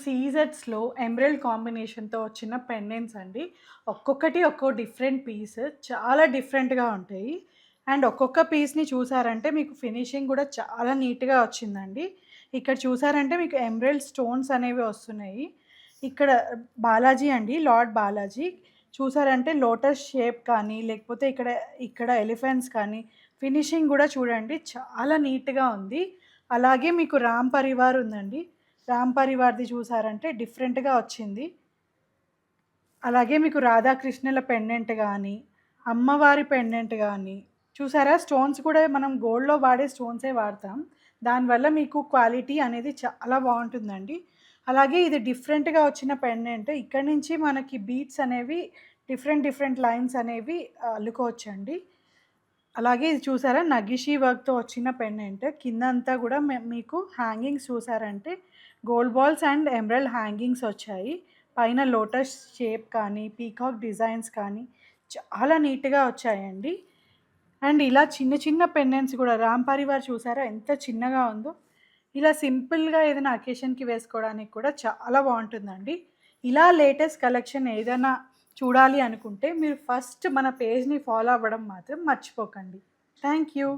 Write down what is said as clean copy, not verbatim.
సీజెడ్స్‌లో emerald కాంబినేషన్‌తో వచ్చిన pendants అండి. ఒక్కొక్కటి ఒక్కో డిఫరెంట్ పీస్ చాలా డిఫరెంట్‌గా ఉంటాయి. అండ్ ఒక్కొక్క పీస్‌ని చూసారంటే మీకు ఫినిషింగ్ గూడా చాలా నీట్‌గా వచ్చిందండి. ఇక్కడ చూసారంటే మీకు ఎమరల్డ్ స్టోన్స్ అనేవి వస్తున్నాయి. ఇక్కడ బాలాజీ అండి. లార్డ్ బాలాజీ. చూసారంటే లోటస్ షేప్ కానీ, లేకపోతే ఇక్కడ ఎలిఫెంట్స్ కానీ, ఫినిషింగ్ గూడా చూడండి చాలా నీట్‌గా ఉంది. అలాగే మీకు రామ్ పరివార్ ఉందండి. రామ్ పరివార్‌ది చూసారంటే డిఫరెంట్‌గా వచ్చింది. అలాగే మీకు రాధాకృష్ణుల పెండెంట్ గానీ, అమ్మవారి పెండెంట్ గానీ, చూసారా స్టోన్స్ కూడా మనం గోల్డ్‌లో వాడే స్టోన్సే వాడతాం. దానివల్ల మీకు క్వాలిటీ అనేది చాలా బావుంటుందండి. అలాగే ఇది డిఫరెంట్‌గా వచ్చిన పెండెంట్. ఇక్కడి నుంచి మనకి బీడ్స్ అనేవి డిఫరెంట్ లైన్స్ అనేవి అల్లుకోవచ్చండి. అలాగే ఇది చూసారా నగిషి వర్క్‌తో వచ్చిన పెండెంట్. కిందంతా గూడా మీకు హ్యాంగింగ్స్ చూసారంటే gold balls and emerald hangings వచ్చాయి. పైన లోటస్ షేప్ కానీ, పీకాక్ డిజైన్స్ కానీ చాలా నీట్‌గా వచ్చాయండి. అండ్ ఇలా చిన్న చిన్న పెండెంట్స్ గూడా రామ్ పరివార్ చూసారా ఎంత చిన్నగా ఉందో. ఇలా సింపుల్‌గా ఏదైనా అకేషన్‌కి వేసుకోవడానికి కూడా చాలా బావుంటుందండి. ఇలా లేటెస్ట్ కలెక్షన్ ఏదైనా చూడాలి అనుకుంటే మీరు ఫస్ట్ మన పేజ్‌ని ఫాలో అవ్వడం మాత్రం మర్చిపోకండి. Thank you.